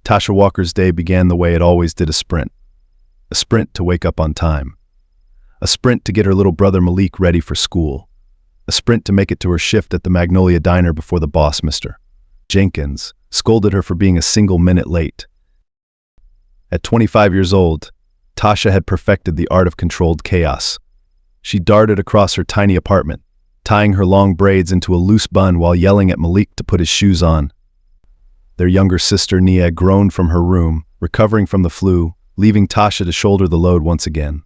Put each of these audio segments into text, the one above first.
Tasha Walker's day began the way it always did, a sprint. A sprint to wake up on time. A sprint to get her little brother Malik ready for school. A sprint to make it to her shift at the Magnolia Diner before the boss, Mr. Jenkins, scolded her for being a single minute late. At 25 years old, Tasha had perfected the art of controlled chaos. She darted across her tiny apartment, tying her long braids into a loose bun while yelling at Malik to put his shoes on. Their younger sister Nia groaned from her room, recovering from the flu, leaving Tasha to shoulder the load once again.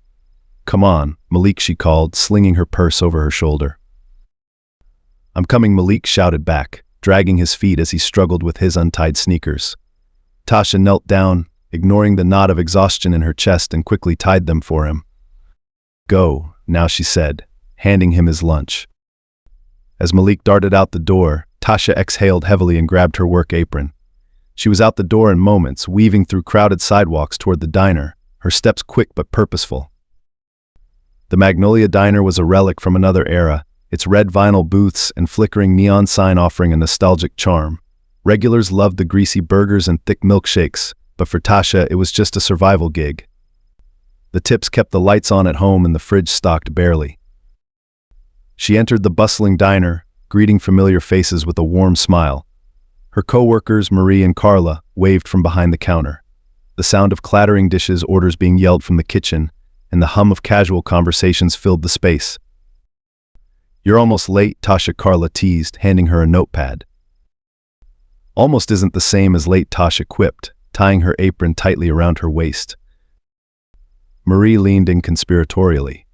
"Come on, Malik," she called, slinging her purse over her shoulder. "I'm coming," Malik shouted back, dragging his feet as he struggled with his untied sneakers. Tasha knelt down, ignoring the knot of exhaustion in her chest, and quickly tied them for him. "Go, now," she said, handing him his lunch. As Malik darted out the door, Tasha exhaled heavily and grabbed her work apron. She was out the door in moments, weaving through crowded sidewalks toward the diner, her steps quick but purposeful. The Magnolia Diner was a relic from another era, its red vinyl booths and flickering neon sign offering a nostalgic charm. Regulars loved the greasy burgers and thick milkshakes, but for Tasha it was just a survival gig. The tips kept the lights on at home and the fridge stocked barely. She entered the bustling diner, greeting familiar faces with a warm smile. Her co-workers, Marie and Carla, waved from behind the counter. The sound of clattering dishes, orders being yelled from the kitchen, and the hum of casual conversations filled the space. "You're almost late," Tasha, Carla teased, handing her a notepad. "Almost isn't the same as late," Tasha quipped, tying her apron tightly around her waist. Marie leaned in conspiratorially.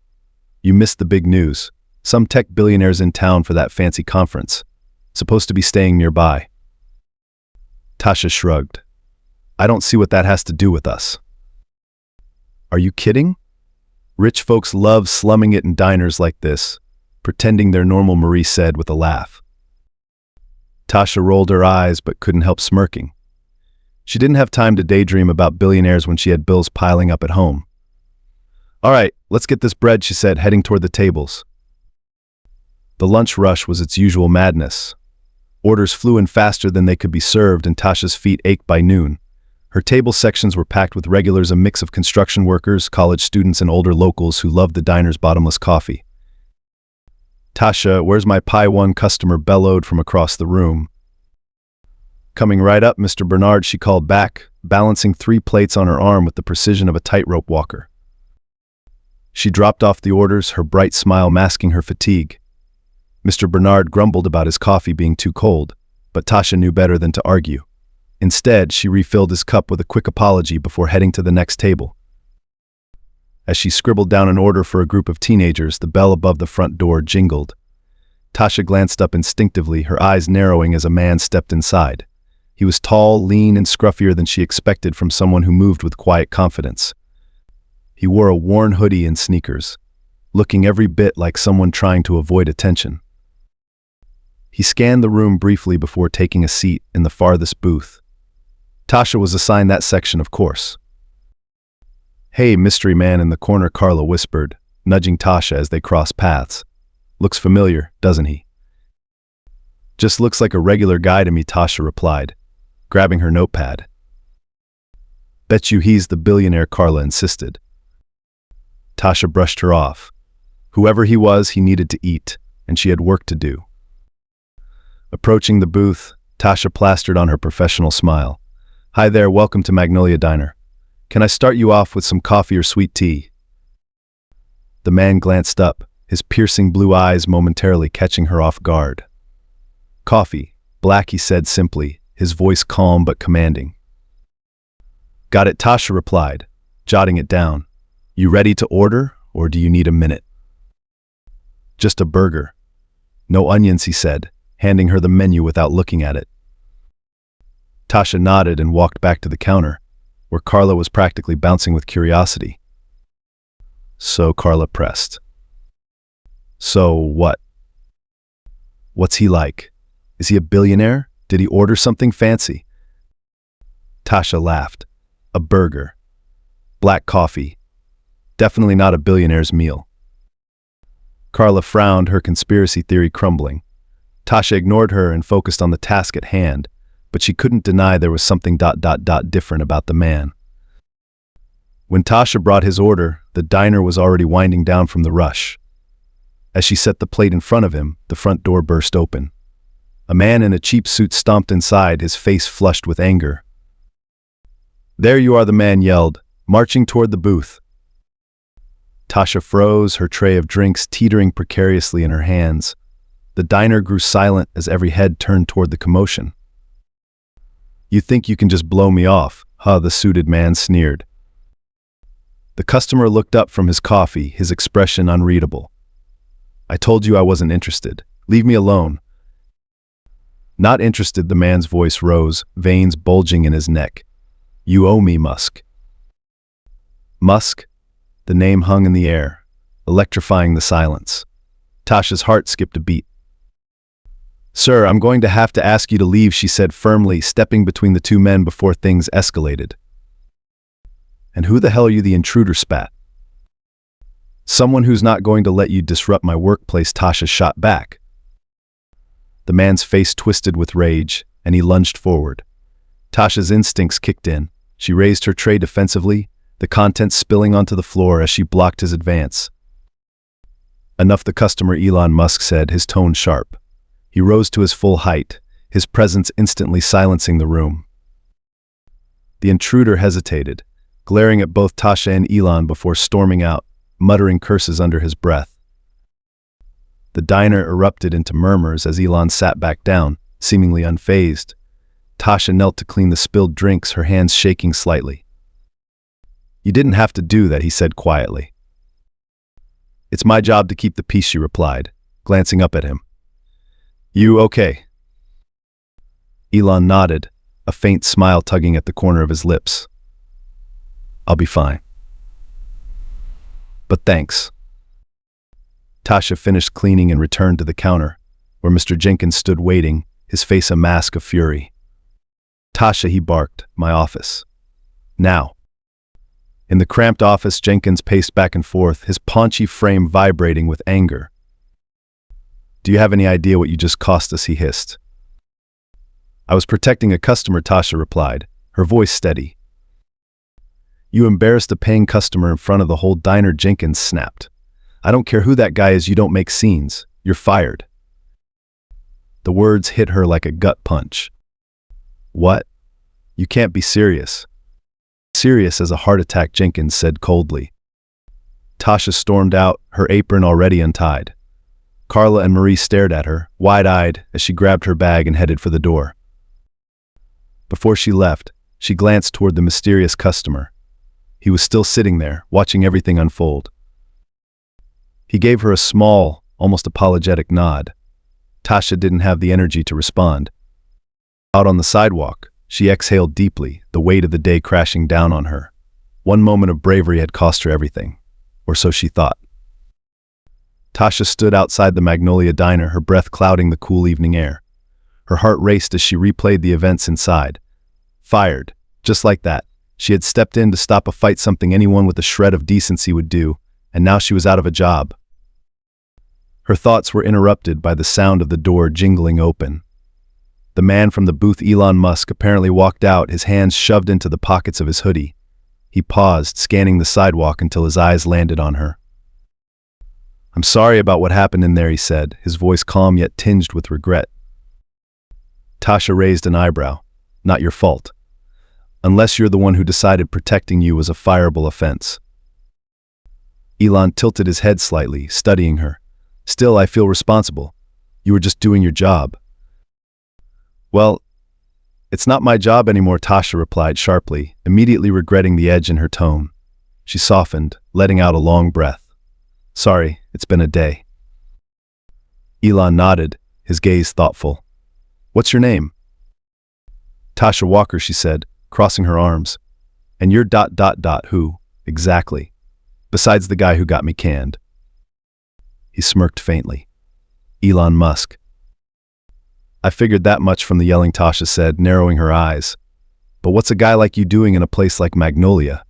"You missed the big news. Some tech billionaires in town for that fancy conference. Supposed to be staying nearby." Tasha shrugged. "I don't see what that has to do with us." "Are you kidding? Rich folks love slumming it in diners like this, pretending they're normal," Marie said with a laugh. Tasha rolled her eyes but couldn't help smirking. She didn't have time to daydream about billionaires when she had bills piling up at home. "All right, let's get this bread," she said, heading toward the tables. The lunch rush was its usual madness. Orders flew in faster than they could be served, and Tasha's feet ached by noon. Her table sections were packed with regulars, a mix of construction workers, college students, and older locals who loved the diner's bottomless coffee. "Tasha, where's my pie?" one customer bellowed from across the room. "Coming right up, Mr. Bernard," she called back, balancing 3 plates on her arm with the precision of a tightrope walker. She dropped off the orders, her bright smile masking her fatigue. Mr. Bernard grumbled about his coffee being too cold, but Tasha knew better than to argue. Instead, she refilled his cup with a quick apology before heading to the next table. As she scribbled down an order for a group of teenagers, the bell above the front door jingled. Tasha glanced up instinctively, her eyes narrowing as a man stepped inside. He was tall, lean, and scruffier than she expected from someone who moved with quiet confidence. He wore a worn hoodie and sneakers, looking every bit like someone trying to avoid attention. He scanned the room briefly before taking a seat in the farthest booth. Tasha was assigned that section, of course. "Hey, mystery man in the corner," Carla whispered, nudging Tasha as they crossed paths. "Looks familiar, doesn't he?" "Just looks like a regular guy to me," Tasha replied, grabbing her notepad. "Bet you he's the billionaire," Carla insisted. Tasha brushed her off. Whoever he was, he needed to eat, and she had work to do. Approaching the booth, Tasha plastered on her professional smile. "Hi there, welcome to Magnolia Diner. Can I start you off with some coffee or sweet tea?" The man glanced up, his piercing blue eyes momentarily catching her off guard. "Coffee, black," he said simply, his voice calm but commanding. "Got it," Tasha replied, jotting it down. "You ready to order, or do you need a minute?" "Just a burger. No onions," he said, handing her the menu without looking at it. Tasha nodded and walked back to the counter, where Carla was practically bouncing with curiosity. "So," Carla pressed. "So what? What's he like? Is he a billionaire? Did he order something fancy?" Tasha laughed. "A burger. Black coffee. Definitely not a billionaire's meal." Carla frowned, her conspiracy theory crumbling. Tasha ignored her and focused on the task at hand, but she couldn't deny there was something different about the man. When Tasha brought his order, the diner was already winding down from the rush. As she set the plate in front of him, the front door burst open. A man in a cheap suit stomped inside, his face flushed with anger. "There you are," the man yelled, marching toward the booth. Tasha froze, her tray of drinks teetering precariously in her hands. The diner grew silent as every head turned toward the commotion. "You think you can just blow me off, huh?" the suited man sneered. The customer looked up from his coffee, his expression unreadable. "I told you I wasn't interested. Leave me alone." "Not interested," the man's voice rose, veins bulging in his neck. "You owe me, Musk." Musk? The name hung in the air, electrifying the silence. Tasha's heart skipped a beat. "Sir, I'm going to have to ask you to leave," she said firmly, stepping between the two men before things escalated. "And who the hell are you?" the intruder spat. "Someone who's not going to let you disrupt my workplace," Tasha shot back. The man's face twisted with rage, and he lunged forward. Tasha's instincts kicked in. She raised her tray defensively, the contents spilling onto the floor as she blocked his advance. "Enough," the customer, Elon Musk said, his tone sharp. He rose to his full height, his presence instantly silencing the room. The intruder hesitated, glaring at both Tasha and Elon before storming out, muttering curses under his breath. The diner erupted into murmurs as Elon sat back down, seemingly unfazed. Tasha knelt to clean the spilled drinks, her hands shaking slightly. "You didn't have to do that," he said quietly. "It's my job to keep the peace," she replied, glancing up at him. "You okay?" Elon nodded, a faint smile tugging at the corner of his lips. "I'll be fine. But thanks." Tasha finished cleaning and returned to the counter, where Mr. Jenkins stood waiting, his face a mask of fury. "Tasha," he barked, "my office. Now." In the cramped office, Jenkins paced back and forth, his paunchy frame vibrating with anger. "Do you have any idea what you just cost us?" he hissed. "I was protecting a customer," Tasha replied, her voice steady. "You embarrassed a paying customer in front of the whole diner," Jenkins snapped. "I don't care who that guy is, you don't make scenes. You're fired." The words hit her like a gut punch. "What? You can't be serious." "Serious as a heart attack," Jenkins said coldly. Tasha stormed out, her apron already untied. Carla and Marie stared at her, wide-eyed, as she grabbed her bag and headed for the door. Before she left, she glanced toward the mysterious customer. He was still sitting there, watching everything unfold. He gave her a small, almost apologetic nod. Tasha didn't have the energy to respond. Out on the sidewalk, she exhaled deeply, the weight of the day crashing down on her. One moment of bravery had cost her everything, or so she thought. Tasha stood outside the Magnolia Diner, her breath clouding the cool evening air. Her heart raced as she replayed the events inside. Fired, just like that. She had stepped in to stop a fight, something anyone with a shred of decency would do, and now she was out of a job. Her thoughts were interrupted by the sound of the door jingling open. The man from the booth, Elon Musk, apparently walked out, his hands shoved into the pockets of his hoodie. He paused, scanning the sidewalk until his eyes landed on her. "I'm sorry about what happened in there," he said, his voice calm yet tinged with regret. Tasha raised an eyebrow. "Not your fault. Unless you're the one who decided protecting you was a fireable offense." Elon tilted his head slightly, studying her. "Still, I feel responsible. You were just doing your job." "Well, it's not my job anymore," Tasha replied sharply, immediately regretting the edge in her tone. She softened, letting out a long breath. "Sorry, it's been a day." Elon nodded, his gaze thoughtful. "What's your name?" "Tasha Walker," she said, crossing her arms. "And you're ... who, exactly? Besides the guy who got me canned." He smirked faintly. "Elon Musk." "I figured that much from the yelling," Tasha said, narrowing her eyes. "But what's a guy like you doing in a place like Magnolia?"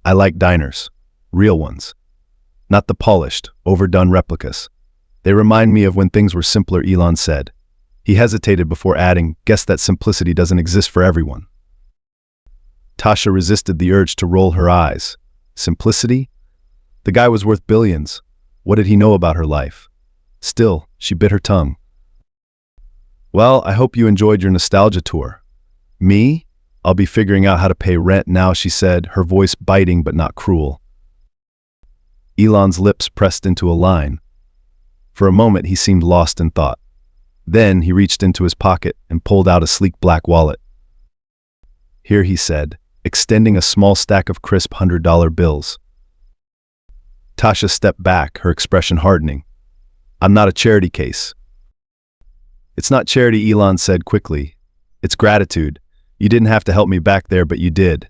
"I like diners. Real ones. Not the polished, overdone replicas. They remind me of when things were simpler," Elon said. He hesitated before adding, "Guess that simplicity doesn't exist for everyone." Tasha resisted the urge to roll her eyes. Simplicity? The guy was worth billions. What did he know about her life? Still, she bit her tongue. "Well, I hope you enjoyed your nostalgia tour." "Me? I'll be figuring out how to pay rent now," she said, her voice biting but not cruel. Elon's lips pressed into a line. For a moment, he seemed lost in thought. Then he reached into his pocket and pulled out a sleek black wallet. "Here," he said, extending a small stack of crisp $100 bills. Tasha stepped back, her expression hardening. "I'm not a charity case." "It's not charity," Elon said quickly. "It's gratitude. You didn't have to help me back there, but you did.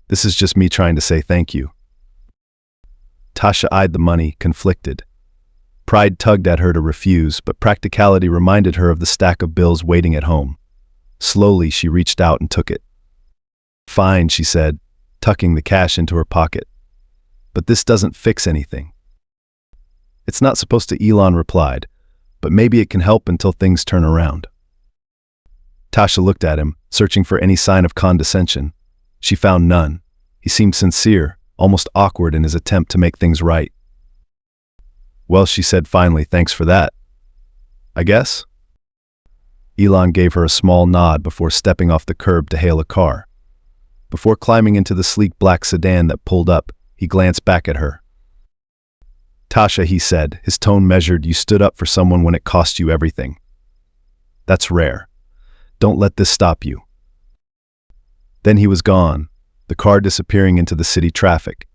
This is just me trying to say thank you." Tasha eyed the money, conflicted. Pride tugged at her to refuse, but practicality reminded her of the stack of bills waiting at home. Slowly, she reached out and took it. "Fine," she said, tucking the cash into her pocket. "But this doesn't fix anything." "It's not supposed to," Elon replied, "but maybe it can help until things turn around." Tasha looked at him, searching for any sign of condescension. She found none. He seemed sincere, almost awkward in his attempt to make things right. "Well," she said finally, "thanks for that. I guess?" Elon gave her a small nod before stepping off the curb to hail a car. Before climbing into the sleek black sedan that pulled up, he glanced back at her. "Tasha," he said, his tone measured, "you stood up for someone when it cost you everything. That's rare. Don't let this stop you." Then he was gone, the car disappearing into the city traffic.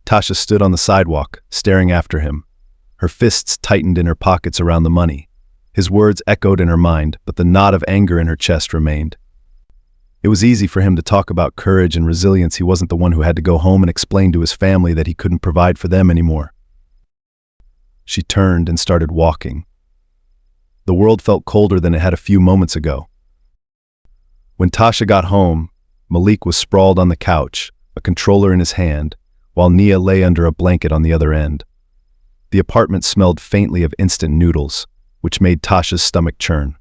Tasha stood on the sidewalk, staring after him. Her fists tightened in her pockets around the money. His words echoed in her mind, but the knot of anger in her chest remained. It was easy for him to talk about courage and resilience. He wasn't the one who had to go home and explain to his family that he couldn't provide for them anymore. She turned and started walking. The world felt colder than it had a few moments ago. When Tasha got home, Malik was sprawled on the couch, a controller in his hand, while Nia lay under a blanket on the other end. The apartment smelled faintly of instant noodles, which made Tasha's stomach churn.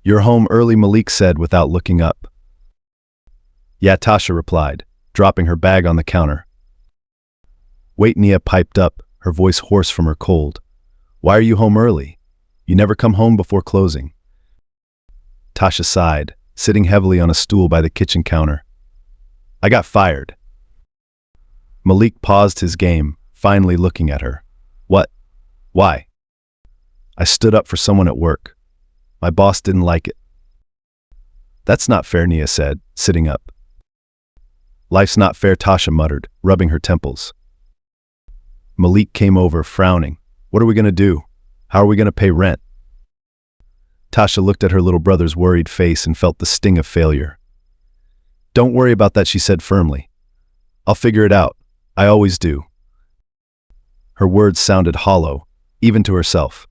"You're home early," Malik said without looking up. "Yeah," Tasha replied, dropping her bag on the counter. "Wait," Nia piped up, her voice hoarse from her cold. "Why are you home early? You never come home before closing." Tasha sighed, sitting heavily on a stool by the kitchen counter. "I got fired." Malik paused his game, finally looking at her. "What? Why?" "I stood up for someone at work. My boss didn't like it." "That's not fair," Nia said, sitting up. "Life's not fair," Tasha muttered, rubbing her temples. Malik came over, frowning. "What are we going to do? How are we going to pay rent?" Tasha looked at her little brother's worried face and felt the sting of failure. "Don't worry about that," she said firmly. "I'll figure it out. I always do." Her words sounded hollow, even to herself.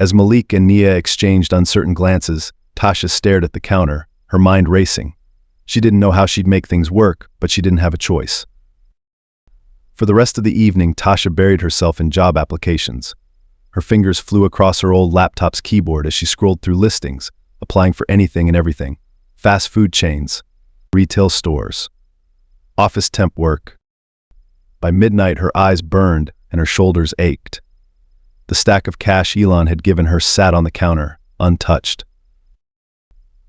As Malik and Nia exchanged uncertain glances, Tasha stared at the counter, her mind racing. She didn't know how she'd make things work, but she didn't have a choice. For the rest of the evening, Tasha buried herself in job applications. Her fingers flew across her old laptop's keyboard as she scrolled through listings, applying for anything and everything. Fast food chains, retail stores, office temp work. By midnight, her eyes burned and her shoulders ached. The stack of cash Elon had given her sat on the counter, untouched.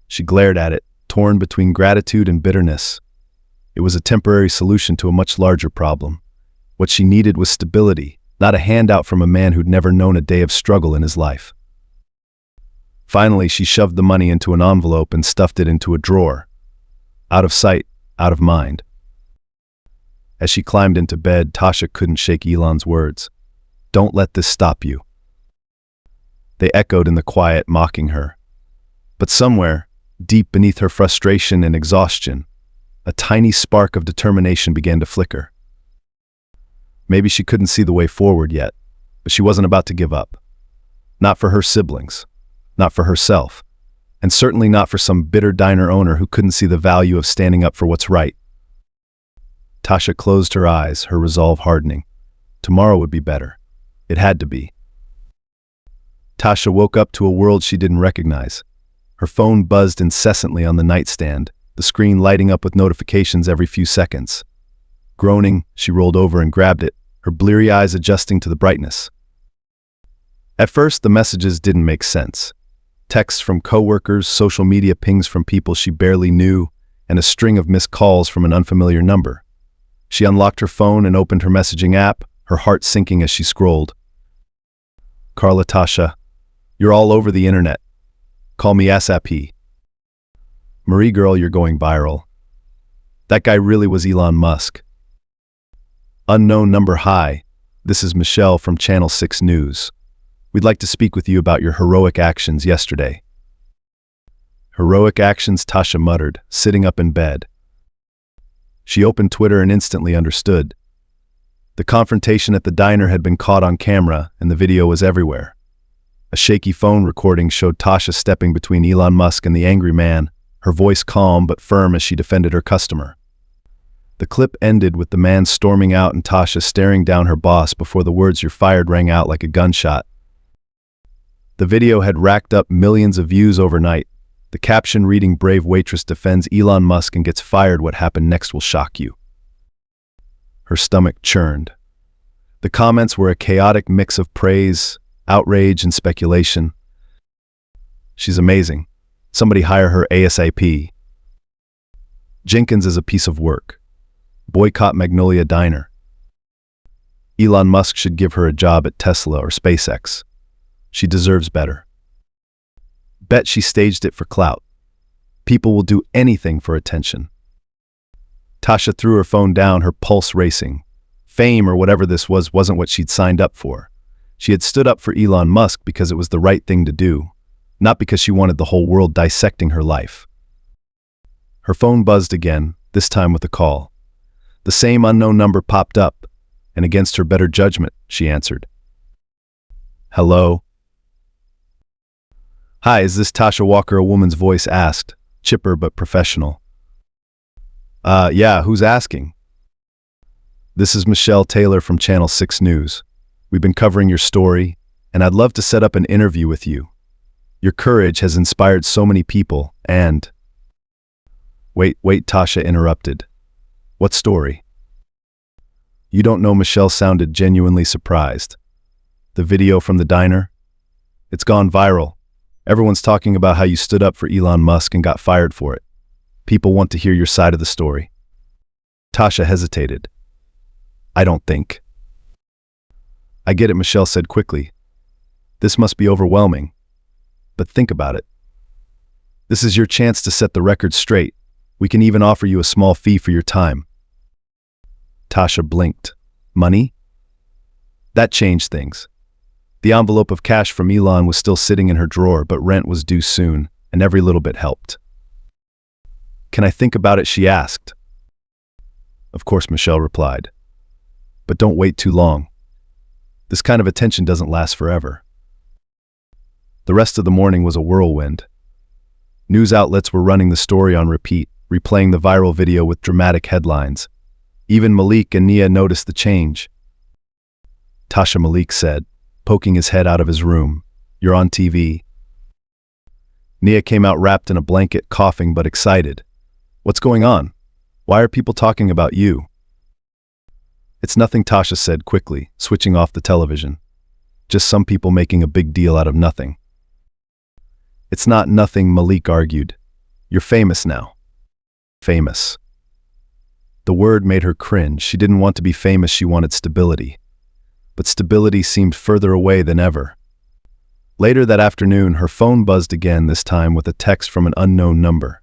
She glared at it, torn between gratitude and bitterness. It was a temporary solution to a much larger problem. What she needed was stability, not a handout from a man who'd never known a day of struggle in his life. Finally, she shoved the money into an envelope and stuffed it into a drawer. Out of sight, out of mind. As she climbed into bed, Tasha couldn't shake Elon's words. "Don't let this stop you." They echoed in the quiet, mocking her. But somewhere, deep beneath her frustration and exhaustion, a tiny spark of determination began to flicker. Maybe she couldn't see the way forward yet, but she wasn't about to give up. Not for her siblings, not for herself, and certainly not for some bitter diner owner who couldn't see the value of standing up for what's right. Tasha closed her eyes, her resolve hardening. Tomorrow would be better. It had to be. Tasha woke up to a world she didn't recognize. Her phone buzzed incessantly on the nightstand, the screen lighting up with notifications every few seconds. Groaning, she rolled over and grabbed it, her bleary eyes adjusting to the brightness. At first, the messages didn't make sense. Texts from coworkers, social media pings from people she barely knew, and a string of missed calls from an unfamiliar number. She unlocked her phone and opened her messaging app, her heart sinking as she scrolled. Carla, Tasha, you're all over the internet. Call me ASAP. Marie girl, you're going viral. That guy really was Elon Musk. Unknown number, hi. This is Michelle from Channel 6 News. We'd like to speak with you about your heroic actions yesterday. Heroic actions, Tasha muttered, sitting up in bed. She opened Twitter and instantly understood. The confrontation at the diner had been caught on camera, and the video was everywhere. A shaky phone recording showed Tasha stepping between Elon Musk and the angry man, her voice calm but firm as she defended her customer. The clip ended with the man storming out and Tasha staring down her boss before the words "you're fired" rang out like a gunshot. The video had racked up millions of views overnight. The caption reading, "Brave Waitress defends Elon Musk and gets fired. What happened next will shock you." Her stomach churned. The comments were a chaotic mix of praise, outrage, and speculation. She's amazing. Somebody hire her ASAP. Jenkins is a piece of work. Boycott Magnolia Diner. Elon Musk should give her a job at Tesla or SpaceX. She deserves better. Bet she staged it for clout. People will do anything for attention. Tasha threw her phone down, her pulse racing. Fame, or whatever this was, wasn't what she'd signed up for. She had stood up for Elon Musk because it was the right thing to do, not because she wanted the whole world dissecting her life. Her phone buzzed again, this time with a call. The same unknown number popped up, and against her better judgment, she answered. Hello? Hi, is this Tasha Walker? A woman's voice asked, chipper but professional. Yeah, who's asking? This is Michelle Taylor from Channel 6 News. We've been covering your story, and I'd love to set up an interview with you. Your courage has inspired so many people, and... Wait, Tasha interrupted. What story? You don't know. Michelle sounded genuinely surprised. The video from the diner? It's gone viral. Everyone's talking about how you stood up for Elon Musk and got fired for it. People want to hear your side of the story. Tasha hesitated. I don't think. I get it, Michelle said quickly. This must be overwhelming. But think about it. This is your chance to set the record straight. We can even offer you a small fee for your time. Tasha blinked. Money? That changed things. The envelope of cash from Elon was still sitting in her drawer, but rent was due soon, and every little bit helped. Can I think about it? She asked. Of course, Michelle replied. But don't wait too long. This kind of attention doesn't last forever. The rest of the morning was a whirlwind. News outlets were running the story on repeat, replaying the viral video with dramatic headlines. Even Malik and Nia noticed the change. Tasha, Malik said, poking his head out of his room. You're on TV. Nia came out wrapped in a blanket, coughing but excited. What's going on? Why are people talking about you? It's nothing, Tasha said quickly, switching off the television. Just some people making a big deal out of nothing. It's not nothing, Malik argued. You're famous now. Famous. The word made her cringe. She didn't want to be famous, she wanted stability. But stability seemed further away than ever. Later that afternoon, her phone buzzed again, this time with a text from an unknown number.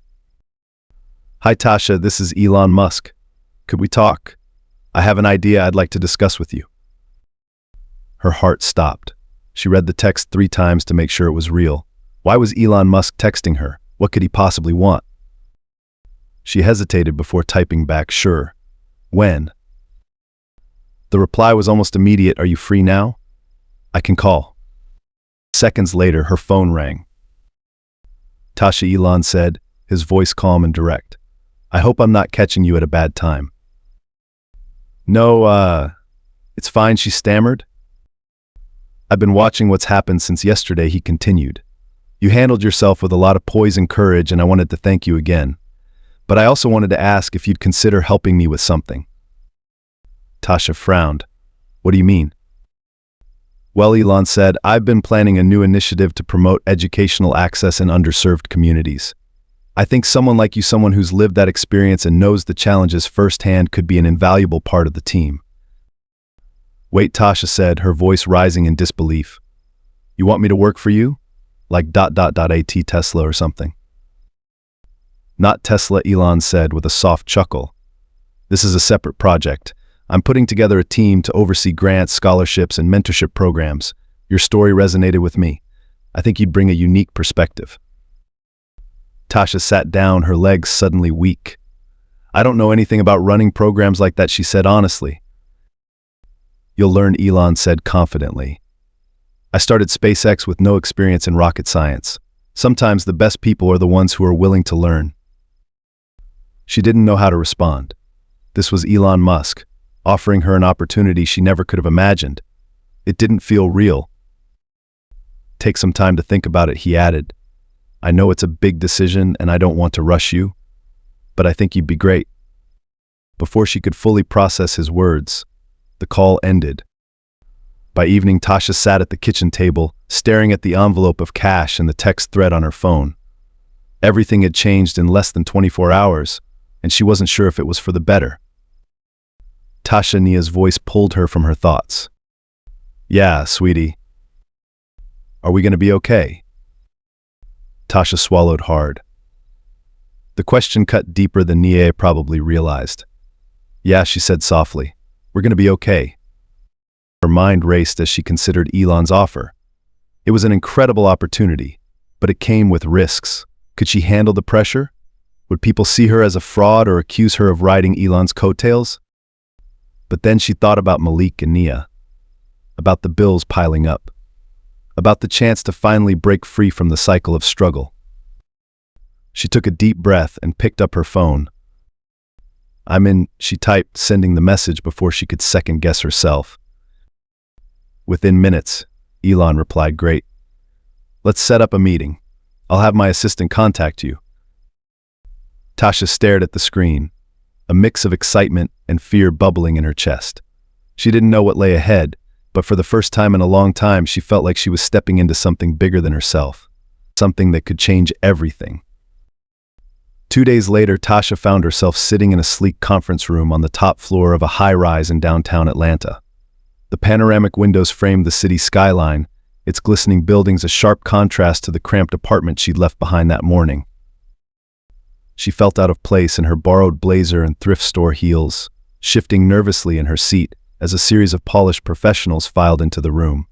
Hi Tasha, this is Elon Musk. Could we talk? I have an idea I'd like to discuss with you. Her heart stopped. She read the text 3 times to make sure it was real. Why was Elon Musk texting her? What could he possibly want? She hesitated before typing back, sure. When? The reply was almost immediate. Are you free now? I can call. Seconds later, her phone rang. Tasha, Elon said, his voice calm and direct. I hope I'm not catching you at a bad time. No, it's fine, she stammered. I've been watching what's happened since yesterday, he continued. You handled yourself with a lot of poise and courage, and I wanted to thank you again. But I also wanted to ask if you'd consider helping me with something. Tasha frowned. What do you mean? Well, Elon said, I've been planning a new initiative to promote educational access in underserved communities. I think someone like you, someone who's lived that experience and knows the challenges firsthand, could be an invaluable part of the team. Wait, Tasha said, her voice rising in disbelief. You want me to work for you? Like at Tesla or something? Not Tesla, Elon said with a soft chuckle. This is a separate project. I'm putting together a team to oversee grants, scholarships, and mentorship programs. Your story resonated with me. I think you'd bring a unique perspective. Tasha sat down, her legs suddenly weak. I don't know anything about running programs like that, she said honestly. You'll learn, Elon said confidently. I started SpaceX with no experience in rocket science. Sometimes the best people are the ones who are willing to learn. She didn't know how to respond. This was Elon Musk, offering her an opportunity she never could have imagined. It didn't feel real. Take some time to think about it, he added. I know it's a big decision and I don't want to rush you, but I think you'd be great. Before she could fully process his words, the call ended. By evening, Tasha sat at the kitchen table, staring at the envelope of cash and the text thread on her phone. Everything had changed in less than 24 hours, and she wasn't sure if it was for the better. Nia's voice pulled her from her thoughts. Yeah, sweetie. Are we going to be okay? Tasha swallowed hard. The question cut deeper than Nia probably realized. Yeah, she said softly. We're going to be okay. Her mind raced as she considered Elon's offer. It was an incredible opportunity, but it came with risks. Could she handle the pressure? Would people see her as a fraud or accuse her of riding Elon's coattails? But then she thought about Malik and Nia, about the bills piling up, about the chance to finally break free from the cycle of struggle. She took a deep breath and picked up her phone. I'm in, she typed, sending the message before she could second-guess herself. Within minutes, Elon replied, Great. Let's set up a meeting. I'll have my assistant contact you. Tasha stared at the screen, a mix of excitement and fear bubbling in her chest. She didn't know what lay ahead, but for the first time in a long time, she felt like she was stepping into something bigger than herself, something that could change everything. 2 days later, Tasha found herself sitting in a sleek conference room on the top floor of a high-rise in downtown Atlanta. The panoramic windows framed the city skyline, its glistening buildings a sharp contrast to the cramped apartment she'd left behind that morning. She felt out of place in her borrowed blazer and thrift store heels, shifting nervously in her seat as a series of polished professionals filed into the room.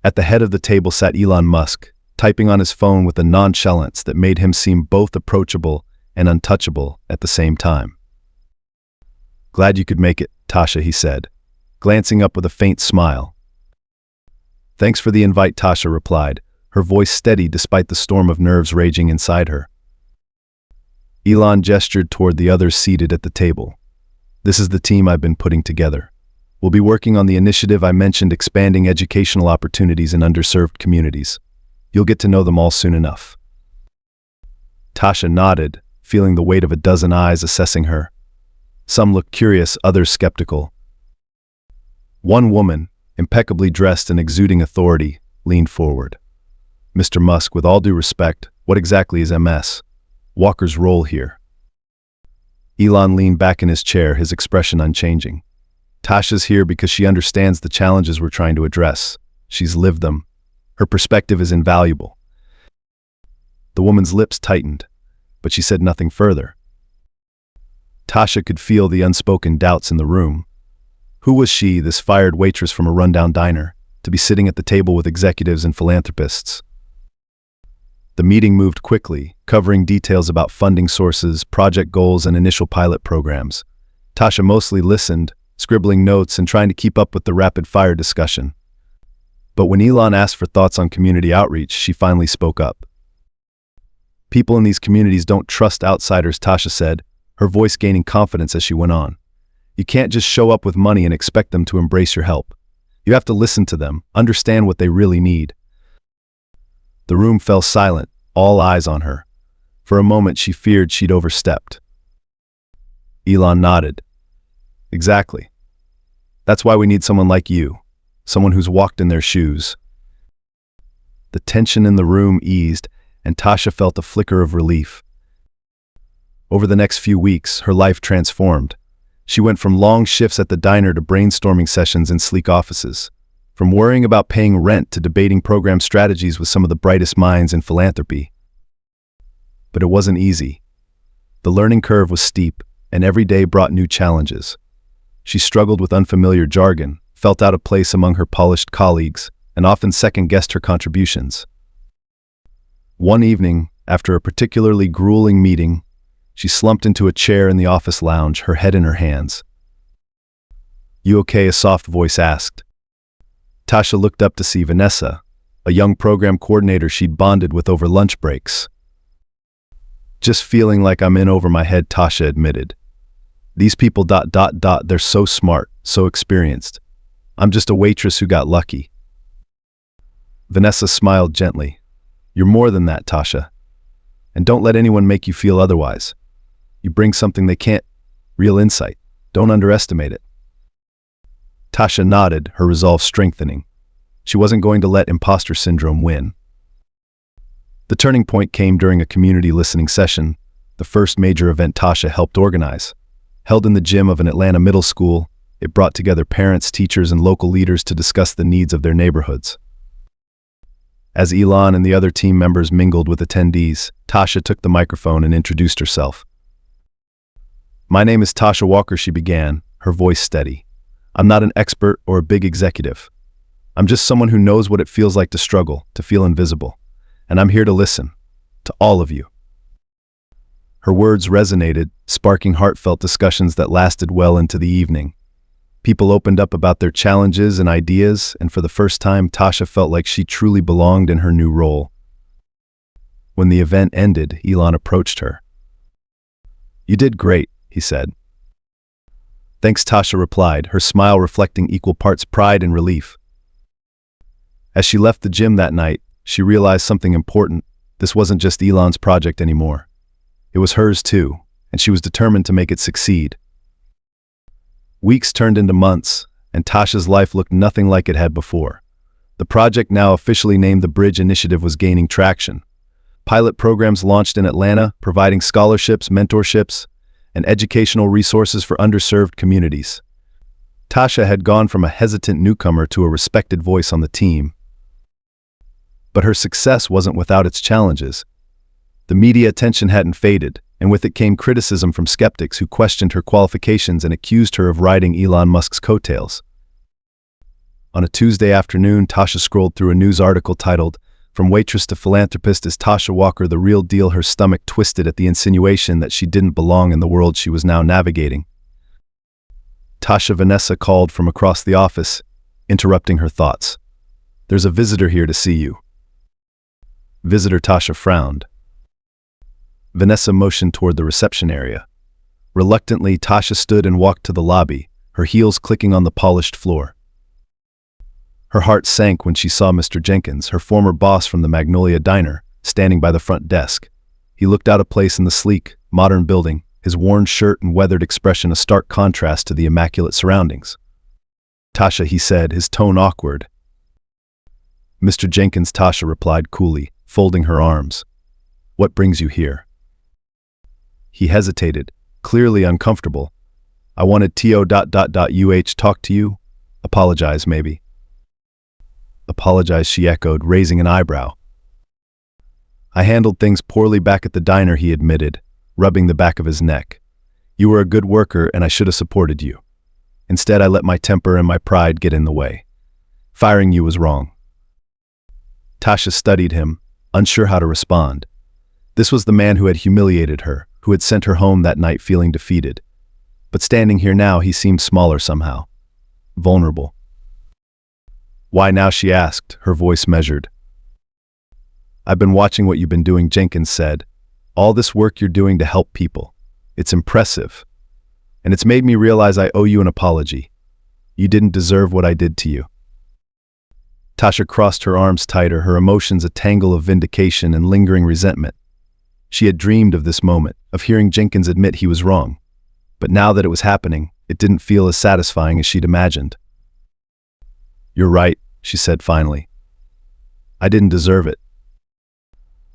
At the head of the table sat Elon Musk, typing on his phone with a nonchalance that made him seem both approachable and untouchable at the same time. Glad you could make it, Tasha, he said, glancing up with a faint smile. Thanks for the invite, Tasha replied, her voice steady despite the storm of nerves raging inside her. Elon gestured toward the others seated at the table. This is the team I've been putting together. We'll be working on the initiative I mentioned, expanding educational opportunities in underserved communities. You'll get to know them all soon enough. Tasha nodded, feeling the weight of a dozen eyes assessing her. Some looked curious, others skeptical. One woman, impeccably dressed and exuding authority, leaned forward. Mr. Musk, with all due respect, what exactly is MS Walker's role here? Elon leaned back in his chair, his expression unchanging. Tasha's here because she understands the challenges we're trying to address. She's lived them. Her perspective is invaluable. The woman's lips tightened, but she said nothing further. Tasha could feel the unspoken doubts in the room. Who was she, this fired waitress from a rundown diner, to be sitting at the table with executives and philanthropists? The meeting moved quickly, covering details about funding sources, project goals, and initial pilot programs. Tasha mostly listened, scribbling notes and trying to keep up with the rapid-fire discussion. But when Elon asked for thoughts on community outreach, she finally spoke up. People in these communities don't trust outsiders, Tasha said, her voice gaining confidence as she went on. You can't just show up with money and expect them to embrace your help. You have to listen to them, understand what they really need. The room fell silent, all eyes on her. For a moment she feared she'd overstepped. Elon nodded. Exactly. That's why we need someone like you, someone who's walked in their shoes. The tension in the room eased, and Tasha felt a flicker of relief. Over the next few weeks, her life transformed. She went from long shifts at the diner to brainstorming sessions in sleek offices, from worrying about paying rent to debating program strategies with some of the brightest minds in philanthropy. But it wasn't easy. The learning curve was steep, and every day brought new challenges. She struggled with unfamiliar jargon, felt out of place among her polished colleagues, and often second-guessed her contributions. One evening, after a particularly grueling meeting, she slumped into a chair in the office lounge, her head in her hands. "You okay?" a soft voice asked. Tasha looked up to see Vanessa, a young program coordinator she'd bonded with over lunch breaks. "Just feeling like I'm in over my head," Tasha admitted. "These people ... they're so smart, so experienced. I'm just a waitress who got lucky." Vanessa smiled gently. "You're more than that, Tasha. And don't let anyone make you feel otherwise. You bring something they can't. Real insight. Don't underestimate it." Tasha nodded, her resolve strengthening. She wasn't going to let imposter syndrome win. The turning point came during a community listening session, the first major event Tasha helped organize. Held in the gym of an Atlanta middle school, it brought together parents, teachers, and local leaders to discuss the needs of their neighborhoods. As Elon and the other team members mingled with attendees, Tasha took the microphone and introduced herself. "My name is Tasha Walker," she began, her voice steady. "I'm not an expert or a big executive. I'm just someone who knows what it feels like to struggle, to feel invisible. And I'm here to listen. To all of you." Her words resonated, sparking heartfelt discussions that lasted well into the evening. People opened up about their challenges and ideas, and for the first time, Tasha felt like she truly belonged in her new role. When the event ended, Elon approached her. "You did great," he said. "Thanks," Tasha replied, her smile reflecting equal parts pride and relief. As she left the gym that night, she realized something important. This wasn't just Elon's project anymore. It was hers too, and she was determined to make it succeed. Weeks turned into months, and Tasha's life looked nothing like it had before. The project, now officially named the Bridge Initiative, was gaining traction. Pilot programs launched in Atlanta, providing scholarships, mentorships, and educational resources for underserved communities. Tasha had gone from a hesitant newcomer to a respected voice on the team. But her success wasn't without its challenges. The media attention hadn't faded, and with it came criticism from skeptics who questioned her qualifications and accused her of riding Elon Musk's coattails. On a Tuesday afternoon, Tasha scrolled through a news article titled, "From Waitress to Philanthropist, is Tasha Walker the real deal?" Her stomach twisted at the insinuation that she didn't belong in the world she was now navigating. Tasha, Vanessa called from across the office, interrupting her thoughts. "There's a visitor here to see you." "Visitor?" Tasha frowned. Vanessa motioned toward the reception area. Reluctantly, Tasha stood and walked to the lobby, her heels clicking on the polished floor. Her heart sank when she saw Mr. Jenkins, her former boss from the Magnolia Diner, standing by the front desk. He looked out of place in the sleek, modern building, his worn shirt and weathered expression a stark contrast to the immaculate surroundings. "Tasha," he said, his tone awkward. "Mr. Jenkins," Tasha replied coolly, folding her arms. "What brings you here?" He hesitated, clearly uncomfortable. "I wanted to ... talk to you. Apologize, maybe." "Apologize," she echoed, raising an eyebrow. "I handled things poorly back at the diner," he admitted, rubbing the back of his neck. "You were a good worker and I should have supported you. Instead, I let my temper and my pride get in the way. Firing you was wrong." Tasha studied him, unsure how to respond. This was the man who had humiliated her, who had sent her home that night feeling defeated. But standing here now, he seemed smaller somehow. Vulnerable. "Why now?" she asked, her voice measured. "I've been watching what you've been doing," Jenkins said. "All this work you're doing to help people. It's impressive. And it's made me realize I owe you an apology. You didn't deserve what I did to you." Tasha crossed her arms tighter, her emotions a tangle of vindication and lingering resentment. She had dreamed of this moment, of hearing Jenkins admit he was wrong. But now that it was happening, it didn't feel as satisfying as she'd imagined. "You're right," she said finally. "I didn't deserve it."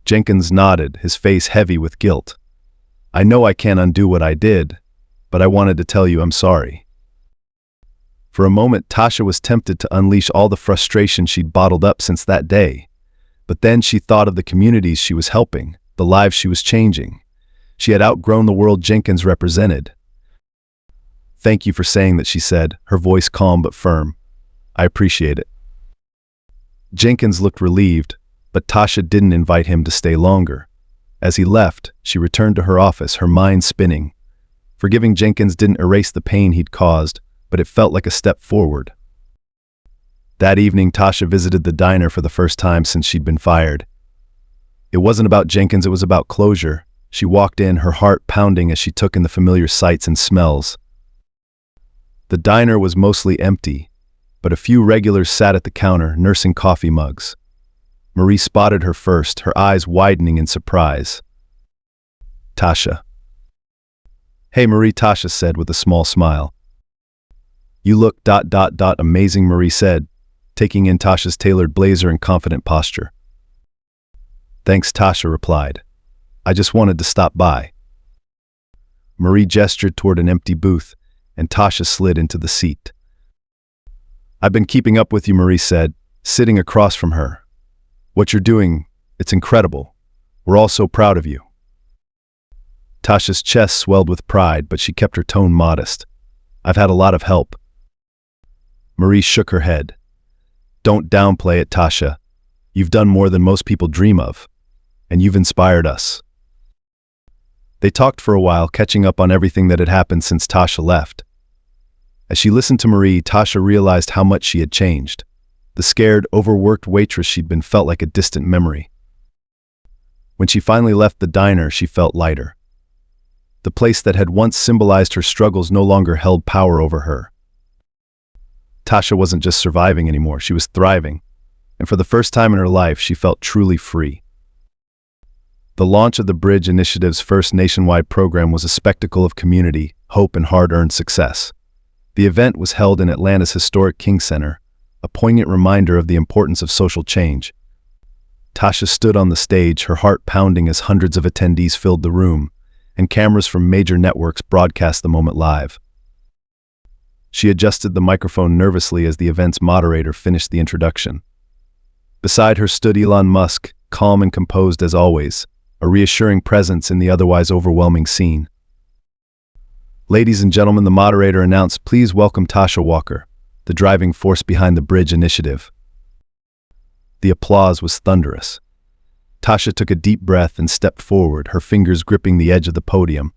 Jenkins nodded, his face heavy with guilt. "I know I can't undo what I did, but I wanted to tell you I'm sorry." For a moment, Tasha was tempted to unleash all the frustration she'd bottled up since that day. But then she thought of the communities she was helping, the lives she was changing. She had outgrown the world Jenkins represented. "Thank you for saying that," she said, her voice calm but firm. "I appreciate it." Jenkins looked relieved, but Tasha didn't invite him to stay longer. As he left, she returned to her office, her mind spinning. Forgiving Jenkins didn't erase the pain he'd caused, but it felt like a step forward. That evening, Tasha visited the diner for the first time since she'd been fired. It wasn't about Jenkins, it was about closure. She walked in, her heart pounding as she took in the familiar sights and smells. The diner was mostly empty, but a few regulars sat at the counter, nursing coffee mugs. Marie spotted her first, her eyes widening in surprise. "Tasha." "Hey Marie," Tasha said with a small smile. "You look ... amazing," Marie said, taking in Tasha's tailored blazer and confident posture. "Thanks," Tasha replied. "I just wanted to stop by." Marie gestured toward an empty booth, and Tasha slid into the seat. "I've been keeping up with you," Marie said, sitting across from her. "What you're doing, it's incredible. We're all so proud of you." Tasha's chest swelled with pride, but she kept her tone modest. "I've had a lot of help." Marie shook her head. "Don't downplay it, Tasha. You've done more than most people dream of, and you've inspired us." They talked for a while, catching up on everything that had happened since Tasha left. As she listened to Marie, Tasha realized how much she had changed. The scared, overworked waitress she'd been felt like a distant memory. When she finally left the diner, she felt lighter. The place that had once symbolized her struggles no longer held power over her. Tasha wasn't just surviving anymore, she was thriving. And for the first time in her life, she felt truly free. The launch of the Bridge Initiative's first nationwide program was a spectacle of community, hope, and hard-earned success. The event was held in Atlanta's historic King Center, a poignant reminder of the importance of social change. Tasha stood on the stage, her heart pounding as hundreds of attendees filled the room, and cameras from major networks broadcast the moment live. She adjusted the microphone nervously as the event's moderator finished the introduction. Beside her stood Elon Musk, calm and composed as always, a reassuring presence in the otherwise overwhelming scene. "Ladies and gentlemen," the moderator announced, "please welcome Tasha Walker, the driving force behind the Bridge Initiative." The applause was thunderous. Tasha took a deep breath and stepped forward, her fingers gripping the edge of the podium.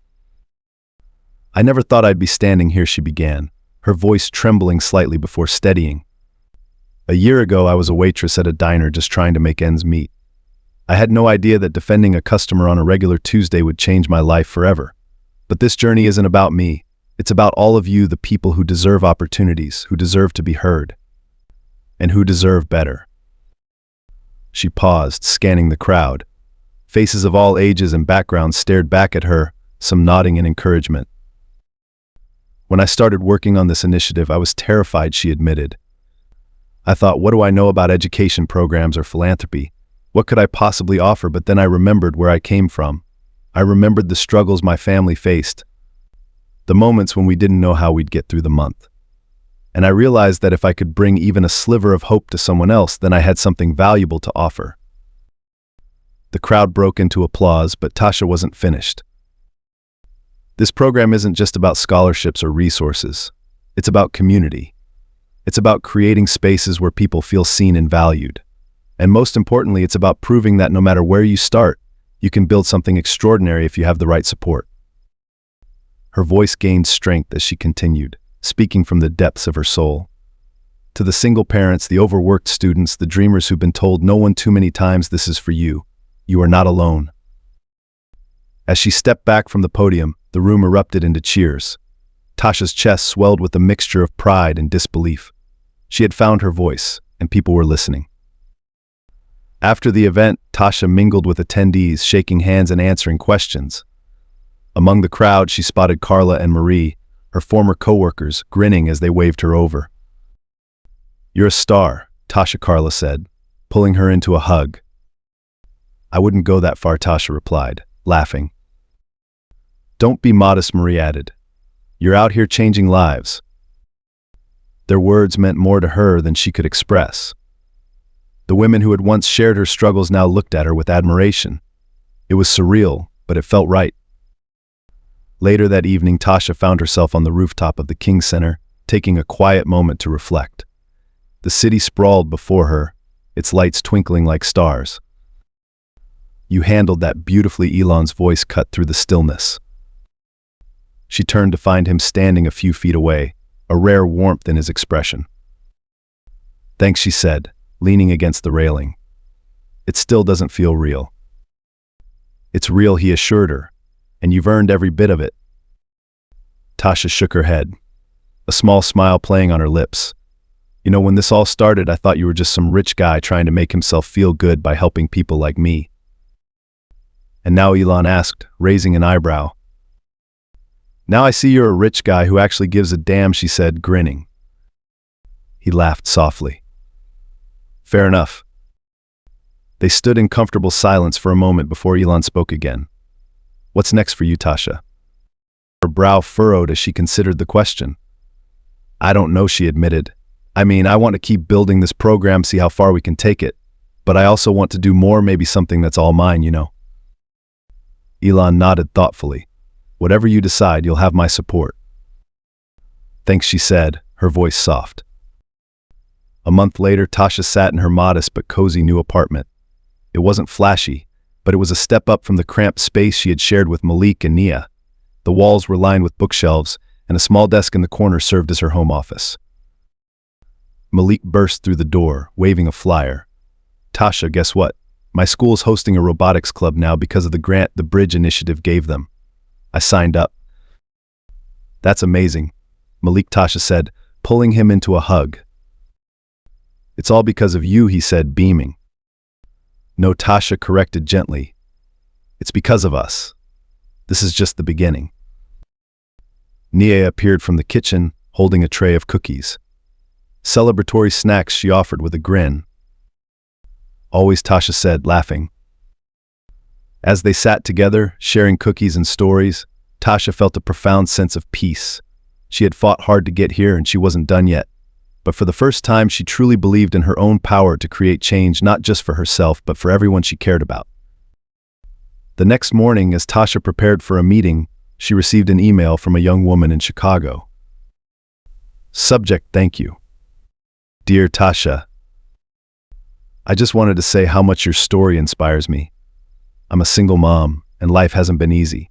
"I never thought I'd be standing here," she began, her voice trembling slightly before steadying. "A year ago, I was a waitress at a diner just trying to make ends meet. I had no idea that defending a customer on a regular Tuesday would change my life forever. But this journey isn't about me. It's about all of you, the people who deserve opportunities, who deserve to be heard, and who deserve better." She paused, scanning the crowd. Faces of all ages and backgrounds stared back at her, some nodding in encouragement. "When I started working on this initiative, I was terrified," she admitted. "I thought, what do I know about education programs or philanthropy? What could I possibly offer?" But then I remembered where I came from. I remembered the struggles my family faced, the moments when we didn't know how we'd get through the month. And I realized that if I could bring even a sliver of hope to someone else, then I had something valuable to offer. The crowd broke into applause, but Tasha wasn't finished. "This program isn't just about scholarships or resources. It's about community. It's about creating spaces where people feel seen and valued. And most importantly, it's about proving that no matter where you start, you can build something extraordinary if you have the right support." Her voice gained strength as she continued, speaking from the depths of her soul. "To the single parents, the overworked students, the dreamers who've been told no one too many times, this is for you. You are not alone." As she stepped back from the podium, the room erupted into cheers. Tasha's chest swelled with a mixture of pride and disbelief. She had found her voice, and people were listening. After the event, Tasha mingled with attendees, shaking hands and answering questions. Among the crowd, she spotted Carla and Marie, her former co-workers, grinning as they waved her over. "You're a star," Carla said, pulling her into a hug. "I wouldn't go that far," Tasha replied, laughing. "Don't be modest," Marie added. "You're out here changing lives." Their words meant more to her than she could express. The women who had once shared her struggles now looked at her with admiration. It was surreal, but it felt right. Later that evening, Tasha found herself on the rooftop of the King Center, taking a quiet moment to reflect. The city sprawled before her, its lights twinkling like stars. "You handled that beautifully," Elon's voice cut through the stillness. She turned to find him standing a few feet away, a rare warmth in his expression. "Thanks," she said, leaning against the railing. "It still doesn't feel real." "It's real," he assured her, "and you've earned every bit of it." Tasha shook her head, a small smile playing on her lips. "You know, when this all started, I thought you were just some rich guy trying to make himself feel good by helping people like me." "And now?" Elon asked, raising an eyebrow. "Now I see you're a rich guy who actually gives a damn," she said, grinning. He laughed softly. "Fair enough." They stood in comfortable silence for a moment before Elon spoke again. "What's next for you, Tasha?" Her brow furrowed as she considered the question. "I don't know," she admitted. "I mean, I want to keep building this program, see how far we can take it. But I also want to do more, maybe something that's all mine, you know." Elon nodded thoughtfully. "Whatever you decide, you'll have my support." "Thanks," she said, her voice soft. A month later, Tasha sat in her modest but cozy new apartment. It wasn't flashy, but it was a step up from the cramped space she had shared with Malik and Nia. The walls were lined with bookshelves, and a small desk in the corner served as her home office. Malik burst through the door, waving a flyer. "Tasha, guess what? My school's hosting a robotics club now because of the grant the Bridge Initiative gave them. I signed up." "That's amazing," Malik, Tasha said, pulling him into a hug. "It's all because of you," he said, beaming. "No," Tasha corrected gently. "It's because of us. This is just the beginning." Nia appeared from the kitchen, holding a tray of cookies. Celebratory snacks she offered with a grin. "Always," Tasha said, laughing. As they sat together, sharing cookies and stories, Tasha felt a profound sense of peace. She had fought hard to get here and she wasn't done yet. But for the first time, she truly believed in her own power to create change, not just for herself, but for everyone she cared about. The next morning, as Tasha prepared for a meeting, she received an email from a young woman in Chicago. Subject: thank you. Dear Tasha, I just wanted to say how much your story inspires me. I'm a single mom, and life hasn't been easy.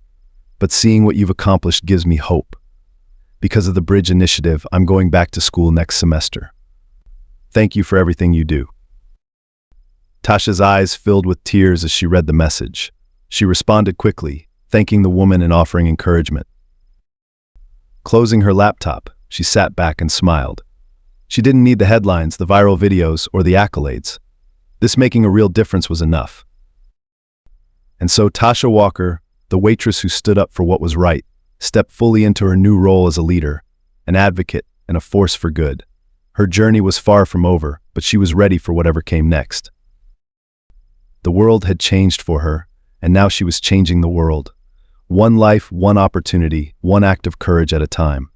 But seeing what you've accomplished gives me hope. Because of the Bridge Initiative, I'm going back to school next semester. Thank you for everything you do. Tasha's eyes filled with tears as she read the message. She responded quickly, thanking the woman and offering encouragement. Closing her laptop, she sat back and smiled. She didn't need the headlines, the viral videos, or the accolades. This making a real difference was enough. And so Tasha Walker, the waitress who stood up for what was right, stepped fully into her new role as a leader, an advocate, and a force for good. Her journey was far from over, but she was ready for whatever came next. The world had changed for her, and now she was changing the world. One life, one opportunity, one act of courage at a time.